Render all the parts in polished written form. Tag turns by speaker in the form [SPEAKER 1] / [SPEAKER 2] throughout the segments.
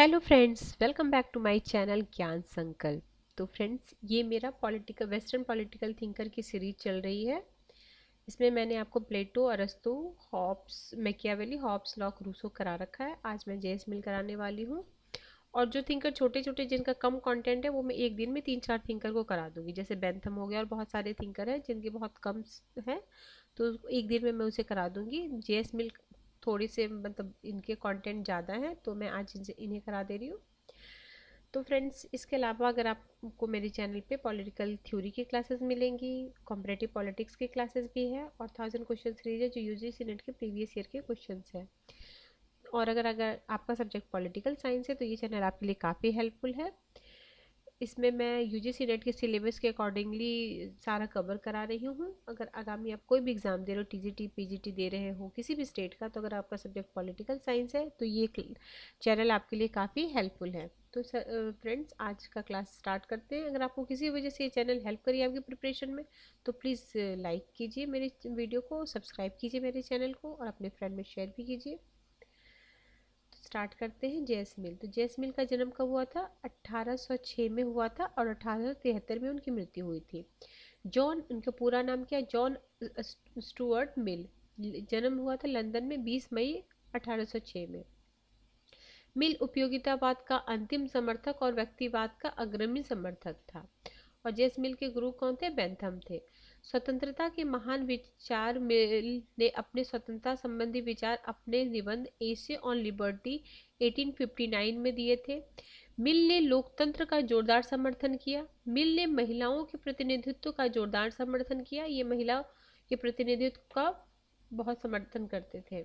[SPEAKER 1] Hello friends, welcome back to my channel Gyan Sankalp. तो friends, ये मेरा वेस्टर्न पॉलिटिकल थिंकर की सीरीज चल रही है। इसमें मैंने आपको प्लेटो, अरस्तु, Hobbes, Machiavelli, Hobbes, Locke, Rousseau करा रखा है। आज मैं जेएस मिल कराने वाली हूँ। और जो थिंकर छोटे छोटे जिनका कम कंटेंट है वो मैं एक दिन में 3-4 थिंकर को करा दूंगी। जैसे बेंथम हो गया और बहुत सारे थिंकर हैं जिनके बहुत कम है, तो एक दिन में मैं उसे करा दूंगी। जेएस मिल थोड़ी से मतलब इनके कंटेंट ज़्यादा हैं तो मैं आज इन्हें करा दे रही हूँ। तो फ्रेंड्स, इसके अलावा अगर आपको मेरे चैनल पे पॉलिटिकल थ्योरी की क्लासेस मिलेंगी, कॉम्परेटिव पॉलिटिक्स की क्लासेस भी है और 1000 क्वेश्चन सीरीज है जो यूजीसी नेट के प्रीवियस ईयर के क्वेश्चंस है। और अगर आपका सब्जेक्ट पॉलिटिकल साइंस है तो ये चैनल आपके लिए काफ़ी हेल्पफुल है। इसमें मैं यूजीसी नेट के सिलेबस के अकॉर्डिंगली सारा कवर करा रही हूँ। अगर आगामी आप कोई भी एग्ज़ाम दे रहे हो, टीजीटी, पीजीटी दे रहे हो किसी भी स्टेट का, तो अगर आपका सब्जेक्ट पॉलिटिकल साइंस है तो ये चैनल आपके लिए काफ़ी हेल्पफुल है। तो फ्रेंड्स, आज का क्लास स्टार्ट करते हैं। अगर आपको किसी वजह से ये चैनल हेल्प करिए आपकी प्रिपरेशन में तो प्लीज़ लाइक कीजिए मेरे वीडियो को, सब्सक्राइब कीजिए मेरे चैनल को और अपने फ्रेंड में शेयर भी कीजिए। स्टार्ट करते हैं। जेएस मिल, तो जेएस मिल का जन्म कब हुआ था? 1806 में हुआ था और 1873 में उनकी मृत्यु हुई थी। जॉन, उनका पूरा नाम क्या है? John Stuart Mill. जन्म हुआ था लंदन में 20 मई 1806 में। मिल उपयोगितावाद का अंतिम समर्थक और व्यक्तिवाद का अग्रणी समर्थक था। और जेस मिल के गुरु कौन थे? बेंथम थे। स्वतंत्रता के महान विचार मिल ने अपने स्वतंत्रता संबंधी विचार अपने निबंध एसे ऑन लिबर्टी 1859 में दिए थे। मिल ने लोकतंत्र का जोरदार समर्थन किया। मिल ने महिलाओं के प्रतिनिधित्व का जोरदार समर्थन किया। ये महिला के प्रतिनिधित्व का बहुत समर्थन करते थे।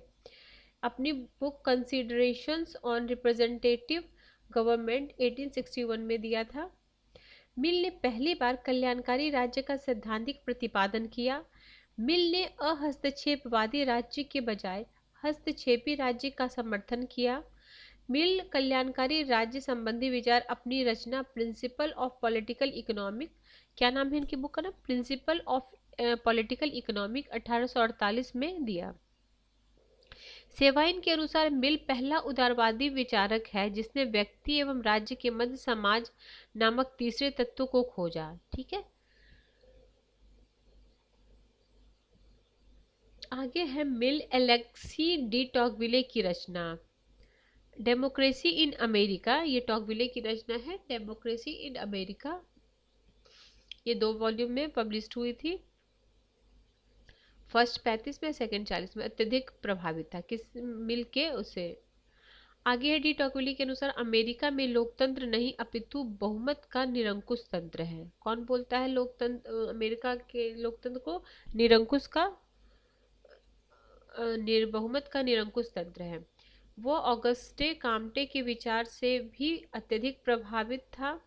[SPEAKER 1] अपनी book considerations on representative government 1861 में दिया था। मिल ने पहली बार कल्याणकारी राज्य का सैद्धांतिक प्रतिपादन किया। मिल ने अहस्तक्षेपवादी राज्य के बजाय हस्तक्षेपी राज्य का समर्थन किया। मिल कल्याणकारी राज्य संबंधी विचार अपनी रचना प्रिंसिपल ऑफ पॉलिटिकल इकोनॉमिक, क्या नाम है इनकी बुक का नाम? प्रिंसिपल ऑफ पॉलिटिकल इकोनॉमिक 1848 में दिया। सेवाइन के अनुसार मिल पहला उदारवादी विचारक है जिसने व्यक्ति एवं राज्य के मध्य समाज नामक तीसरे तत्व को खोजा। ठीक है, आगे है मिल एलेक्सी डी टॉकविले की रचना डेमोक्रेसी इन अमेरिका। ये टॉकविले की रचना है, डेमोक्रेसी इन अमेरिका। ये 2 वॉल्यूम में पब्लिश हुई थी। फर्स्ट 35 में, सेकंड 40 में। अत्यधिक प्रभावित था किस मिल के? उसे आगे है डी टॉकविले के अनुसार अमेरिका में लोकतंत्र नहीं अपितु बहुमत का निरंकुश तंत्र है। कौन बोलता है लोकतंत्र? अमेरिका के लोकतंत्र को निरंकुश का बहुमत का निरंकुश तंत्र है। वो ऑगस्टे काम्टे के विचार से भी अत्यधिक प्रभावित था।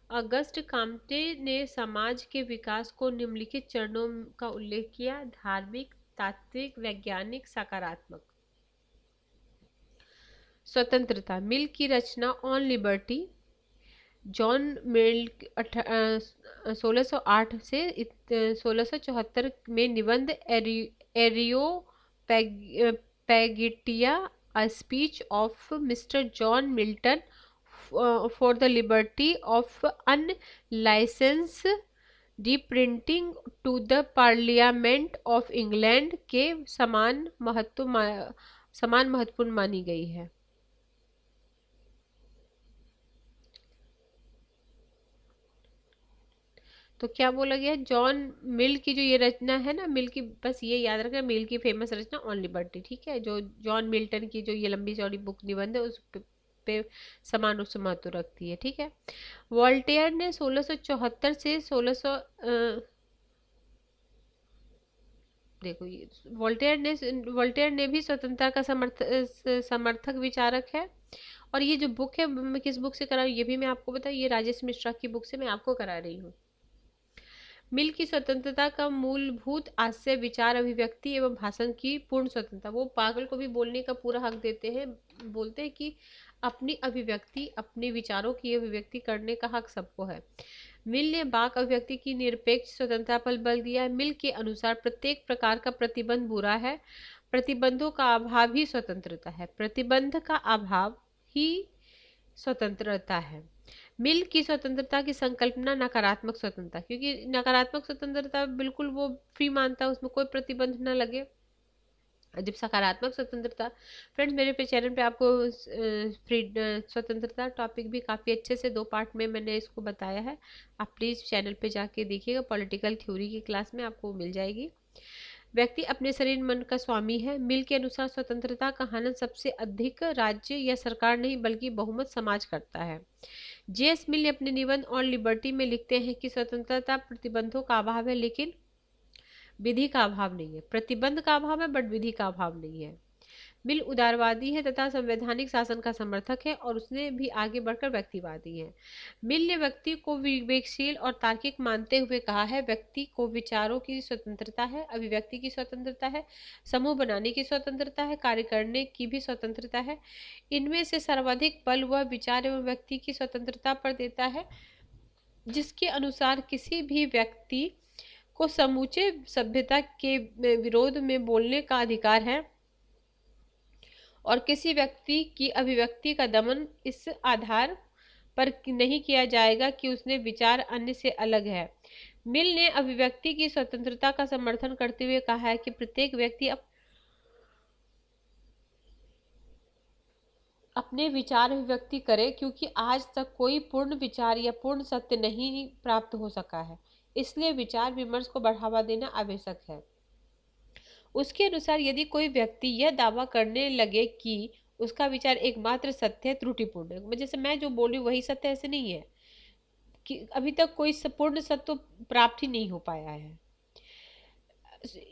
[SPEAKER 1] अगस्त काम्टे ने समाज के विकास को निम्नलिखित चरणों का उल्लेख किया: धार्मिक, तात्विक, वैज्ञानिक, सकारात्मक। स्वतंत्रता, मिल की रचना ऑन लिबर्टी। जॉन मिल 1608 से 1674 में निबंध Areopagitica, a speech of Mister John Milton for the liberty of unlicense reprinting to the parliament of England के समान महत्वपूर्ण मानी गई है। तो क्या बोला गया? जॉन मिल की जो ये रचना है ना, मिल की, बस ये याद रखना, मिल की फेमस रचना ऑन लिबर्टी। ठीक है, जो जॉन मिल्टन की जो ये लंबी चौड़ी बुक निबंध है उस पे समान रूप से महत्व रखती है। ठीक है, वोल्टेयर ने 1674 से 1600 देखो, ये वोल्टेयर ने भी स्वतंत्रता का समर्थक विचारक है। और ये जो बुक है मैं किस बुक से करा रही हूँ ये भी मैं आपको बता, ये राजेश मिश्रा की बुक से मैं आपको करा रही हूँ। मिल की स्वतंत्रता का मूलभूत आशय विचार, अभिव्यक्ति एवं भाषण की पूर्ण स्वतंत्रता। वो पागल को भी बोलने का पूरा हक देते हैं। बोलते हैं कि अपनी अभिव्यक्ति, अपने विचारों की अभिव्यक्ति करने का हक सबको है। मिल ने वाक अभिव्यक्ति की निरपेक्ष स्वतंत्रता पर बल दिया है। मिल के अनुसार प्रत्येक प्रकार का प्रतिबंध बुरा है, प्रतिबंधों का अभाव ही स्वतंत्रता है। प्रतिबंध का अभाव ही स्वतंत्रता है। मिल की स्वतंत्रता की संकल्पना नकारात्मक स्वतंत्रता, क्योंकि नकारात्मक स्वतंत्रता बिल्कुल वो फ्री मानता है, उसमें कोई प्रतिबंध न लगे। जब सकारात्मक स्वतंत्रता, फ्रेंड्स मेरे पे चैनल पे आपको फ्री स्वतंत्रता टॉपिक भी काफ़ी अच्छे से 2 पार्ट में मैंने इसको बताया है। आप प्लीज़ चैनल पे जाके देखिएगा, पॉलिटिकल थ्योरी की क्लास में आपको मिल जाएगी। व्यक्ति अपने शरीर मन का स्वामी है। मिल के अनुसार स्वतंत्रता का हनन सबसे अधिक राज्य या सरकार नहीं बल्कि बहुमत समाज करता है। जेएस मिल अपने निबंध ऑन लिबर्टी में लिखते हैं कि स्वतंत्रता प्रतिबंधों का अभाव है लेकिन विधि का अभाव नहीं है। प्रतिबंध का अभाव है बट विधि का अभाव नहीं है। मिल उदारवादी है तथा संवैधानिक शासन का समर्थक है और उसने भी आगे बढ़कर व्यक्तिवादी है। मिल ने व्यक्ति को विवेकशील और तार्किक मानते हुए कहा है, व्यक्ति को विचारों की स्वतंत्रता है, अभिव्यक्ति की स्वतंत्रता है, समूह बनाने की स्वतंत्रता है, कार्य करने की भी स्वतंत्रता है। इनमें से सर्वाधिक बल वह विचार एवं व्यक्ति की स्वतंत्रता पर देता है, जिसके अनुसार किसी भी व्यक्ति को समूचे सभ्यता के विरोध में बोलने का अधिकार है और किसी व्यक्ति की अभिव्यक्ति का दमन इस आधार पर नहीं किया जाएगा कि उसने विचार अन्य से अलग है। मिल ने अभिव्यक्ति की स्वतंत्रता का समर्थन करते हुए कहा है कि प्रत्येक व्यक्ति अपने विचार अभिव्यक्ति करे, क्योंकि आज तक कोई पूर्ण विचार या पूर्ण सत्य नहीं प्राप्त हो सका है, इसलिए विचार विमर्श को बढ़ावा देना आवश्यक है। उसके अनुसार यदि कोई व्यक्ति यह दावा करने लगे कि उसका विचार एकमात्र सत्य है, त्रुटिपूर्ण है, जैसे मैं जो बोली वही सत्य, ऐसे नहीं है कि अभी तक कोई पूर्ण सत्य प्राप्त ही नहीं हो पाया है।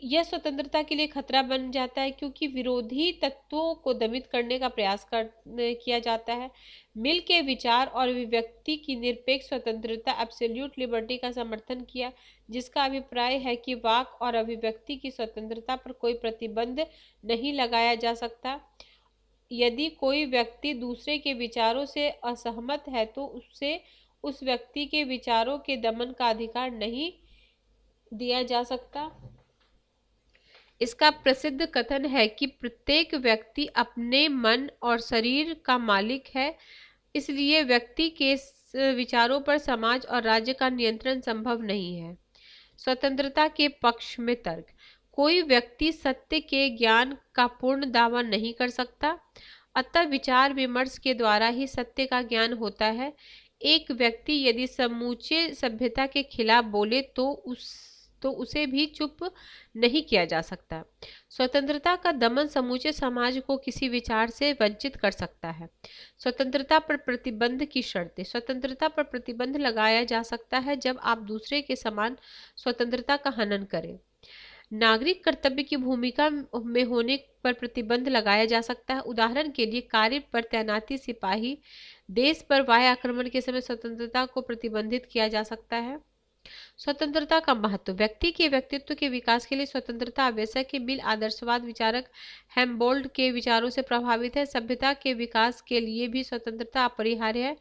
[SPEAKER 1] यह स्वतंत्रता के लिए खतरा बन जाता है क्योंकि विरोधी तत्वों को दमित करने का प्रयास किया जाता है। मिल के विचार और अभिव्यक्ति की निरपेक्ष स्वतंत्रता एब्सोल्यूट लिबर्टी का समर्थन किया, जिसका अभिप्राय है कि वाक और अभिव्यक्ति की स्वतंत्रता पर कोई प्रतिबंध नहीं लगाया जा सकता। यदि कोई व्यक्ति दूसरे के विचारों से असहमत है तो उससे उस व्यक्ति के विचारों के दमन का अधिकार नहीं दिया जा सकता। इसका प्रसिद्ध कथन है कि प्रत्येक व्यक्ति अपने मन और शरीर का मालिक है, इसलिए व्यक्ति के विचारों पर समाज और राज्य का नियंत्रण संभव नहीं है। स्वतंत्रता के पक्ष में तर्क, कोई व्यक्ति सत्य के ज्ञान का पूर्ण दावा नहीं कर सकता, अतः विचार विमर्श के द्वारा ही सत्य का ज्ञान होता है। एक व्यक्ति यदि समूचे सभ्यता के खिलाफ बोले तो उसे भी चुप नहीं किया जा सकता। स्वतंत्रता का दमन समूचे समाज को किसी विचार से वंचित कर सकता है। स्वतंत्रता पर प्रतिबंध की शर्तें, स्वतंत्रता पर प्रतिबंध लगाया जा सकता है जब आप दूसरे के समान स्वतंत्रता का हनन करें। नागरिक कर्तव्य की भूमिका में होने पर प्रतिबंध लगाया जा सकता है। उदाहरण के लिए कार्य पर तैनाती सिपाही देश पर वायु आक्रमण के समय स्वतंत्रता को प्रतिबंधित किया जा सकता है। स्वतंत्रता का महत्व, व्यक्ति के व्यक्तित्व के विकास के लिए स्वतंत्रता आवश्यक है। मिल आदर्शवाद विचारक हेम्बोल्ट के विचारों से प्रभावित है। सभ्यता के विकास के लिए भी स्वतंत्रता अपरिहार्य है।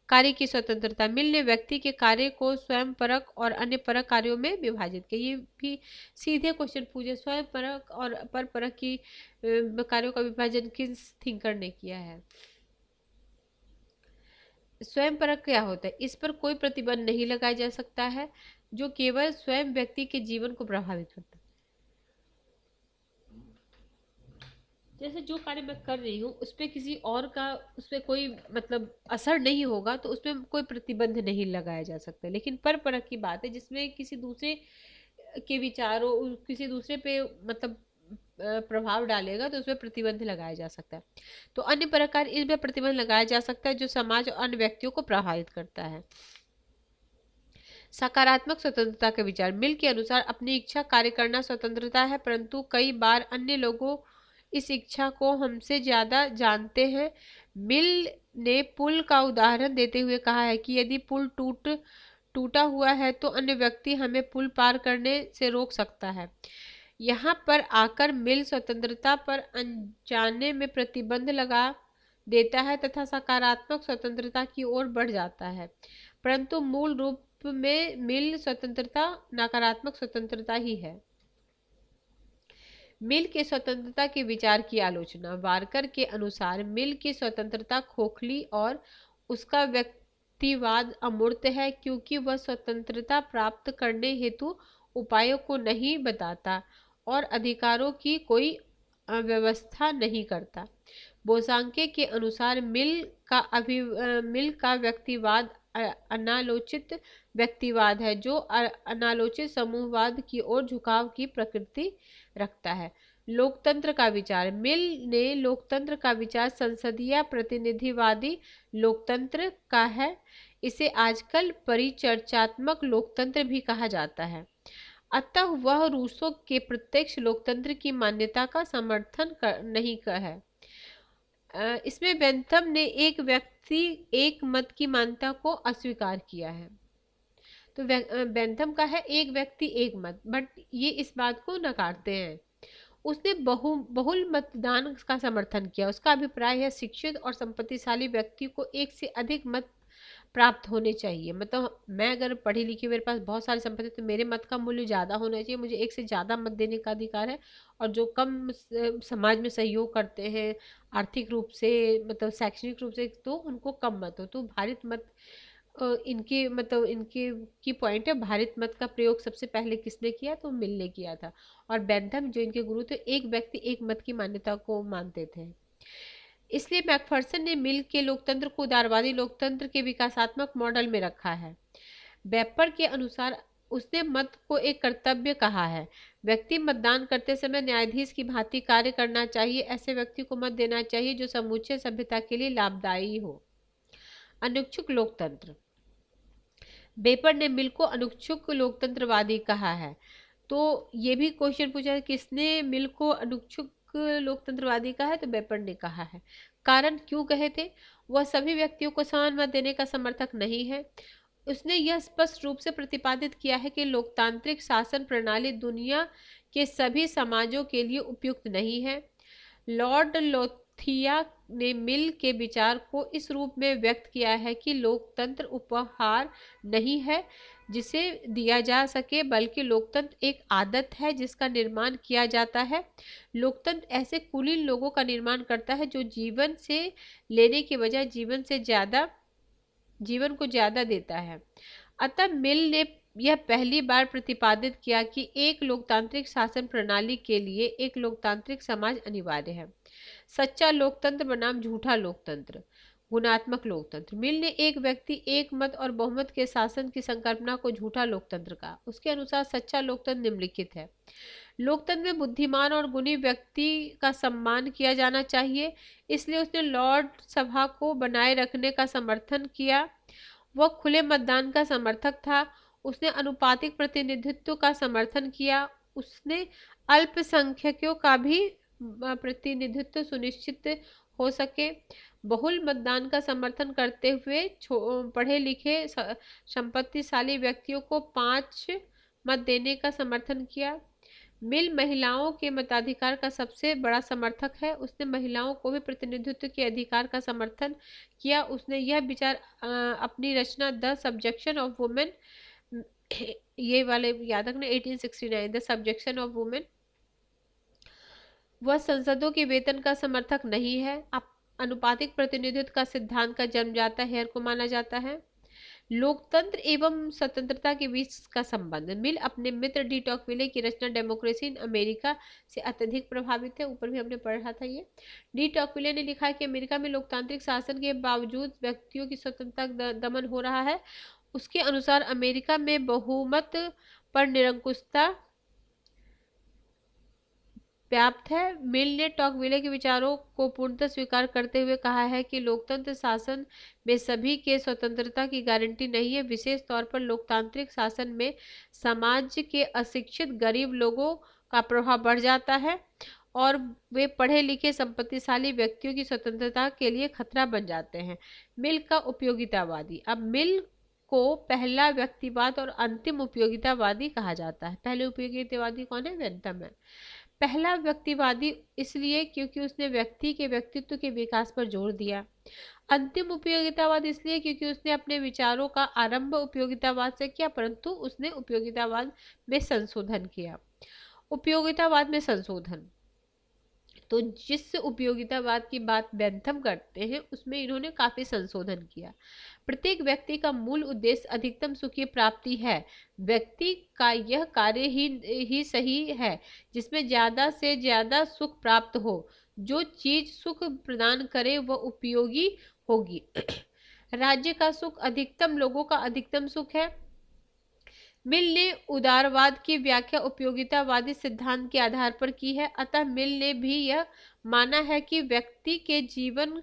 [SPEAKER 1] कार्य की स्वतंत्रता, मिल ने व्यक्ति के कार्य को स्वयं परक और अन्य परक कार्यों में विभाजित किया। ये भी सीधे क्वेश्चन पूछे, स्वयं परक और पर परक की कार्यों का विभाजन किस थिंकर ने किया है। स्वयं परक क्या होता है, इस पर कोई प्रतिबंध नहीं लगाया जा सकता है जो केवल स्वयं व्यक्ति के जीवन को प्रभावित करता है। जैसे जो कार्य मैं कर रही हूँ उस पर किसी और का उस पर कोई मतलब असर नहीं होगा तो उसमें कोई प्रतिबंध नहीं लगाया जा सकता। लेकिन पर परक की बात है जिसमें किसी दूसरे के विचारों, किसी दूसरे पे मतलब प्रभाव डालेगा तो उसमें प्रतिबंध लगाया जा सकता है। तो अन्य प्रकार इसमें प्रतिबंध लगाया जा सकता है जो समाज और अन्य व्यक्तियों को प्रभावित करता है। सकारात्मक स्वतंत्रता के विचार, मिल के अनुसार अपनी इच्छा कार्य करना स्वतंत्रता है, परंतु कई बार अन्य लोगों इस इच्छा को हमसे ज्यादा जानते हैं। मिल ने पुल का उदाहरण देते हुए कहा है कि यदि पुल टूटा हुआ है तो अन्य व्यक्ति हमें पुल पार करने से रोक सकता है। यहाँ पर आकर मिल स्वतंत्रता पर अनजाने में प्रतिबंध लगा देता है तथा सकारात्मक स्वतंत्रता की ओर बढ़ जाता है, परंतु मूल रूप में मिल स्वतंत्रता नकारात्मक स्वतंत्रता ही है। मिल के स्वतंत्रता के विचार की आलोचना, वारकर के अनुसार मिल की स्वतंत्रता खोखली और उसका व्यक्तिवाद अमूर्त है, क्योंकि वह स्वतंत्रता प्राप्त करने हेतु उपायों को नहीं बताता और अधिकारों की कोई व्यवस्था नहीं करता। बोसांके के अनुसार मिल का व्यक्तिवाद अनालोचित व्यक्तिवाद है, जो अनालोचित समूहवाद की ओर झुकाव की प्रकृति रखता है। लोकतंत्र का विचार। मिल ने लोकतंत्र का विचार संसदीय प्रतिनिधिवादी लोकतंत्र का है। इसे आजकल परिचर्चात्मक लोकतंत्र भी कहा जाता है। अतः वह रूसो के प्रत्यक्ष लोकतंत्र की मान्यता का समर्थन नहीं है। इसमें बेंथम ने एक व्यक्ति एक मत की मान्यता को अस्वीकार किया है। तो बेंथम का है एक व्यक्ति एक मत, बट ये इस बात को नकारते हैं। उसने बहुल मतदान का समर्थन किया। उसका अभिप्राय है शिक्षित और संपत्तिशाली व्यक्ति को एक से अधिक मत प्राप्त होने चाहिए। मतलब मैं अगर पढ़ी लिखी, मेरे पास बहुत सारी संपत्ति, तो मेरे मत का मूल्य ज़्यादा होना चाहिए, मुझे एक से ज़्यादा मत देने का अधिकार है। और जो कम समाज में सहयोग करते हैं आर्थिक रूप से, मतलब शैक्षणिक रूप से, तो उनको कम मत हो। तो भारत मत इनके मतलब इनके की पॉइंट है। भारत मत का प्रयोग सबसे पहले किसने किया? तो मिल ने किया था। और बेंथम जो इनके गुरु थे, एक व्यक्ति एक मत की मान्यता को मानते थे। इसलिए मैकफर्सन ने मिल के लोकतंत्र को उदारवादी लोकतंत्र के विकासात्मक मॉडल में रखा है। वेपर के अनुसार उसने मत को एक कर्तव्य कहा है। व्यक्ति मतदान करते समय न्यायाधीश की भांति कार्य करना चाहिए। ऐसे व्यक्ति को मत देना चाहिए जो समूचे सभ्यता के लिए लाभदायी हो। अनुच्छुक लोकतंत्र। वेपर ने मिल को अनुच्छुक लोकतंत्रवादी कहा है। तो ये भी क्वेश्चन पूछा है किसने मिल को अनुच्छुक लोकतंत्रवादी कहा है? तो वेपर ने कहा है। कारण क्यों कहे थे? वह सभी व्यक्तियों को समान मत देने का समर्थक नहीं है। उसने यह स्पष्ट रूप से प्रतिपादित किया है कि लोकतांत्रिक शासन प्रणाली दुनिया के सभी समाजों के लिए उपयुक्त नहीं है। लॉर्ड लोथिया ने मिल के विचार को इस रूप में व्यक्त किया है कि लोकतंत्र उपहार नहीं है जिसे दिया जा सके, बल्कि लोकतंत्र एक आदत है जिसका निर्माण किया जाता है। लोकतंत्र ऐसे कुलीन लोगों का निर्माण करता है जो जीवन से लेने के बजाय जीवन को ज्यादा देता है। अतः मिल ने यह पहली बार प्रतिपादित किया कि एक लोकतांत्रिक शासन प्रणाली के लिए एक लोकतांत्रिक समाज अनिवार्य है। सच्चा लोकतंत्र बनाम झूठा लोकतंत्र। गुणात्मक लोकतंत्र। मिल ने एक व्यक्ति एक मत और बहुमत के शासन की संकल्पना को झूठा लोकतंत्र कहा। उसके अनुसार सच्चा लोकतंत्र निम्नलिखित है। लोकतंत्र में बुद्धिमान और गुणी व्यक्ति का सम्मान किया जाना चाहिए, इसलिए उसने लॉर्ड सभा को बनाए रखने का समर्थन किया। वह खुले मतदान का समर्थक था। उसने अनुपातिक प्रतिनिधित्व का समर्थन किया। उसने अल्पसंख्यकों का भी प्रतिनिधित्व सुनिश्चित हो सके। बहुल मतदान का समर्थन करते हुए पढ़े लिखे संपत्तिशाली व्यक्तियों को 5 मत देने का समर्थन किया। मिल महिलाओं के मताधिकार का सबसे बड़ा समर्थक है। उसने महिलाओं को भी प्रतिनिधित्व के अधिकार का समर्थन किया। उसने यह विचार अपनी रचना द सब्जेक्शन ऑफ वुमेन, ये वाले याद रखना, 1869, द सब्जेक्शन ऑफ वुमेन। वह संसदों के वेतन का समर्थक नहीं है। अनुपातिक प्रतिनिधित्व का सिद्धांत का जन्मदाता हेयर को माना जाता है। लोकतंत्र एवं स्वतंत्रता के बीच का संबंध। मिल अपने मित्र डी टॉकविले की रचना डेमोक्रेसी इन अमेरिका से अत्यधिक प्रभावित है। ऊपर भी हमने पढ़ा था ये। डी टॉकविले ने लिखा है कि अमेरिका में लोकतांत्रिक शासन के बावजूद व्यक्तियों की स्वतंत्रता दमन हो रहा है। उसके अनुसार अमेरिका में बहुमत पर निरंकुशता व्याप्त है। मिल ने टॉकविले के विचारों को पूर्णतः स्वीकार करते हुए कहा है कि लोकतंत्र शासन में सभी के स्वतंत्रता की गारंटी नहीं है। विशेष तौर पर लोकतांत्रिक शासन में समाज के अशिक्षित गरीब लोगों का प्रभाव बढ़ जाता है और वे पढ़े लिखे संपत्तिशाली व्यक्तियों की स्वतंत्रता के लिए खतरा बन जाते हैं। मिल का उपयोगितावादी। अब मिल को पहला व्यक्तिवाद और अंतिम उपयोगितावादी कहा जाता है। पहले उपयोगितावादी कौन है? बेंथम है। पहला व्यक्तिवादी इसलिए क्योंकि उसने व्यक्ति के व्यक्तित्व के विकास पर जोर दिया। अंतिम उपयोगितावाद इसलिए क्योंकि उसने अपने विचारों का आरंभ उपयोगितावाद से किया, परंतु उसने उपयोगितावाद में संशोधन किया। उपयोगितावाद में संशोधन। तो जिस उपयोगितावाद की बात बेंथम करते हैं उसमें इन्होंने काफी संशोधन किया। प्रत्येक व्यक्ति का मूल उद्देश्य अधिकतम सुख की प्राप्ति है। व्यक्ति का यह कार्य ही सही है जिसमें ज्यादा से ज्यादा सुख प्राप्त हो। जो चीज सुख प्रदान करे वह उपयोगी होगी। राज्य का सुख अधिकतम लोगों का अधिकतम सुख है। मिल ने उदारवाद की व्याख्या उपयोगितावादी सिद्धांत के आधार पर की है। अतः मिल ने भी यह माना है कि व्यक्ति के जीवन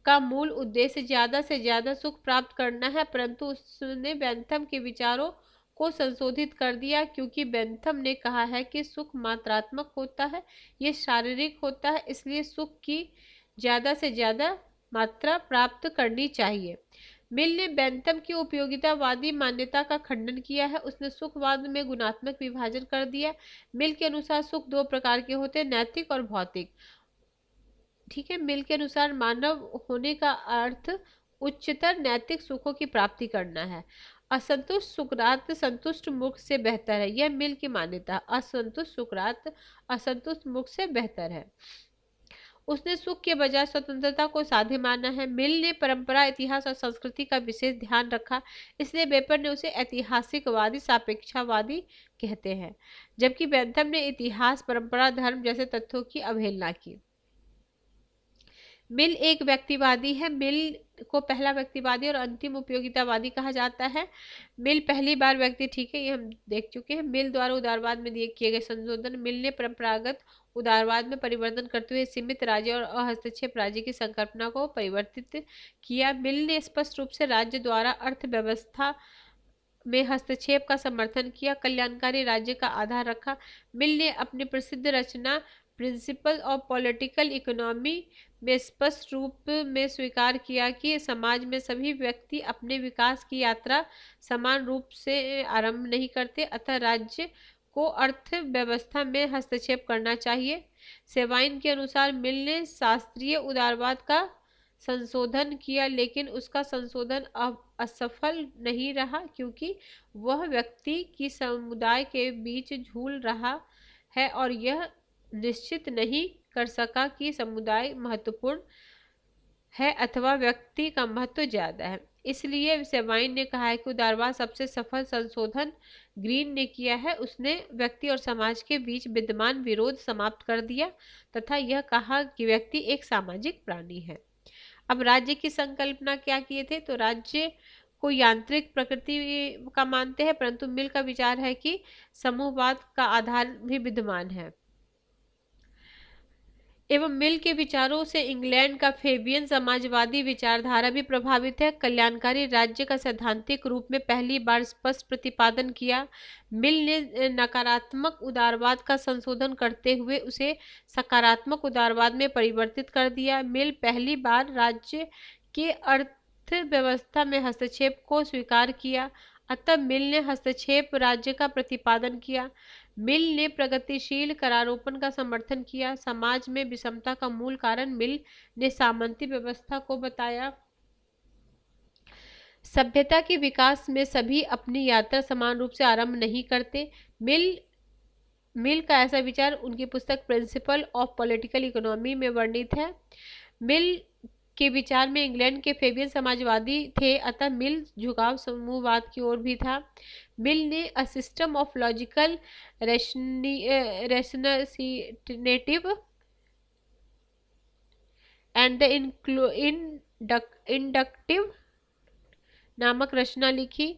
[SPEAKER 1] का मूल उद्देश्य ज्यादा से ज्यादा सुख प्राप्त करना है, परंतु उसने बेंथम के विचारों को संशोधित कर दिया, क्योंकि बेंथम ने कहा है कि सुख मात्रात्मक होता है, ये शारीरिक होता है, इसलिए सुख की ज्यादा से ज्यादा मात्रा प्राप्त करनी चाहिए। मिल ने बेंथम की उपयोगितावादी मान्यता का खंडन किया है। उसने सुखवाद में गुणात्मक विभाजन कर दिया। मिल के अनुसार सुख दो प्रकार के होते हैं, नैतिक और भौतिक। ठीक है, मिल के अनुसार मानव होने का अर्थ उच्चतर नैतिक सुखों की प्राप्ति करना है। असंतुष्ट सुकरात संतुष्ट मूर्ख से बेहतर है, यह मिल की मान्यता। असंतुष्ट सुकरात असंतुष्ट मूर्ख से बेहतर है। उसने सुख के बजाय स्वतंत्रता को साध्य माना है। मिल ने परंपरा, इतिहास और संस्कृति का विशेष ध्यान रखा, इसलिए वेपर ने उसे ऐतिहासिकवादी सापेक्षावादी कहते हैं, जबकि बेंथम ने इतिहास, परंपरा, धर्म जैसे तथ्यों की अवहेलना की। मिल एक व्यक्तिवादी है। मिल को पहला व्यक्तिवादी और अंतिम उपयोगितावादी कहा जाता है। मिल पहली बार व्यक्ति, ठीक है, ये हम देख चुके हैं। मिल द्वारा उदारवाद में किए गए संशोधन। मिल ने परंपरागत उदारवाद में परिवर्तन करते हुए सीमित राज्य और अहस्तक्षेप राज्य की संकल्पना को परिवर्तित किया। मिल ने स्पष्ट रूप से राज्य द्वारा अर्थव्यवस्था में हस्तक्षेप का समर्थन किया, कल्याणकारी राज्य का आधार रखा। मिल ने अपनी प्रसिद्ध रचना प्रिंसिपल ऑफ पॉलिटिकल इकोनॉमी में स्पष्ट रूप में स्वीकार किया कि समाज में सभी व्यक्ति अपने विकास की यात्रा समान रूप से आरंभ नहीं करते, अतः राज्य को अर्थव्यवस्था में हस्तक्षेप करना चाहिए। सेवाइन के अनुसार मिल ने शास्त्रीय उदारवाद का संशोधन किया, लेकिन उसका संशोधन अब असफल नहीं रहा, क्योंकि वह व्यक्ति की समुदाय के बीच झूल रहा है और यह निश्चित नहीं कर सका कि समुदाय महत्वपूर्ण है अथवा व्यक्ति का महत्व ज्यादा है। इसलिए सेवाइन ने कहा है कि उदारवाद सबसे सफल संशोधन ग्रीन ने किया है। उसने व्यक्ति और समाज के बीच विद्यमान विरोध समाप्त कर दिया तथा यह कहा कि व्यक्ति एक सामाजिक प्राणी है। अब राज्य की संकल्पना क्या किए थे, तो राज्य को यांत्रिक प्रकृति का मानते हैं, परंतु मिल का विचार है कि समूहवाद का आधार भी विद्यमान है। एवं मिल के विचारों से इंग्लैंड का फेबियन समाजवादी विचारधारा भी प्रभावित है। कल्याणकारी राज्य का सैद्धांतिक रूप में पहली बार स्पष्ट प्रतिपादन किया। मिल ने नकारात्मक उदारवाद का संशोधन करते हुए उसे सकारात्मक उदारवाद में परिवर्तित कर दिया। मिल पहली बार राज्य के अर्थव्यवस्था में हस्तक्षेप को स्वीकार किया, अतः मिल ने हस्तक्षेप राज्य का प्रतिपादन किया। मिल ने प्रगतिशील करारोपण का समर्थन किया। समाज में विषमता का मूल कारण मिल ने सामंती व्यवस्था को बताया। सभ्यता के विकास में सभी अपनी यात्रा समान रूप से आरंभ नहीं करते। मिल का ऐसा विचार उनकी पुस्तक प्रिंसिपल ऑफ पॉलिटिकल इकोनॉमी में वर्णित है। मिल के विचार में इंग्लैंड के फेबियन समाजवादी थे, अतः मिल झुकाव समूहवाद की ओर भी था। मिल ने a system of logical ratiocinative and the inductive नामक रचना लिखी।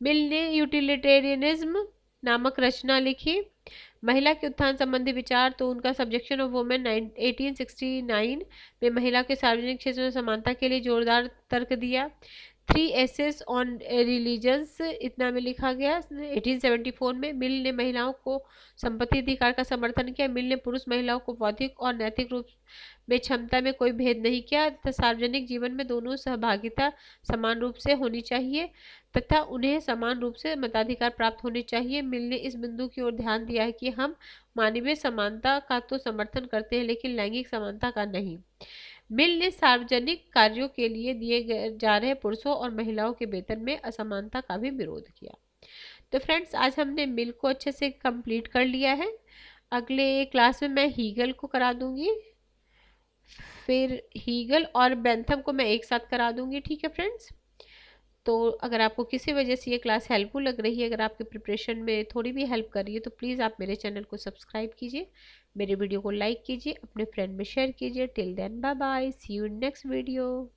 [SPEAKER 1] मिल ने यूटिलिटेरियनिज्म नामक रचना लिखी। महिला के उत्थान संबंधी विचार, तो उनका सब्जेक्शन ऑफ वुमेन 1869 में महिला के सार्वजनिक क्षेत्र में समानता के लिए जोरदार तर्क दिया। 3 एसेस ऑन रिलीजन्स इतना में लिखा गया 1874 में। मिल ने महिलाओं को संपत्ति अधिकार का समर्थन किया। मिल ने पुरुष महिलाओं को बौद्धिक और नैतिक रूप में क्षमता में कोई भेद नहीं किया तथा सार्वजनिक जीवन में दोनों सहभागिता समान रूप से होनी चाहिए तथा उन्हें समान रूप से मताधिकार प्राप्त होने चाहिए। मिल ने इस बिंदु की ओर ध्यान दिया है कि हम मानवीय समानता का तो समर्थन करते हैं, लेकिन लैंगिक समानता का नहीं। मिल ने सार्वजनिक कार्यों के लिए दिए जा रहे पुरुषों और महिलाओं के वेतन में असमानता का भी विरोध किया। तो फ्रेंड्स, आज हमने मिल को अच्छे से कंप्लीट कर लिया है। अगले क्लास में मैं हीगल को करा दूंगी। फिर हीगल और बेंथम को मैं एक साथ करा दूंगी, ठीक है फ्रेंड्स। तो अगर आपको किसी वजह से ये क्लास हेल्पफुल लग रही है, अगर आपके प्रिपरेशन में थोड़ी भी हेल्प कर रही है, तो प्लीज़ आप मेरे चैनल को सब्सक्राइब कीजिए, मेरे वीडियो को लाइक कीजिए, अपने फ्रेंड में शेयर कीजिए। Till then bye bye, see you in next video.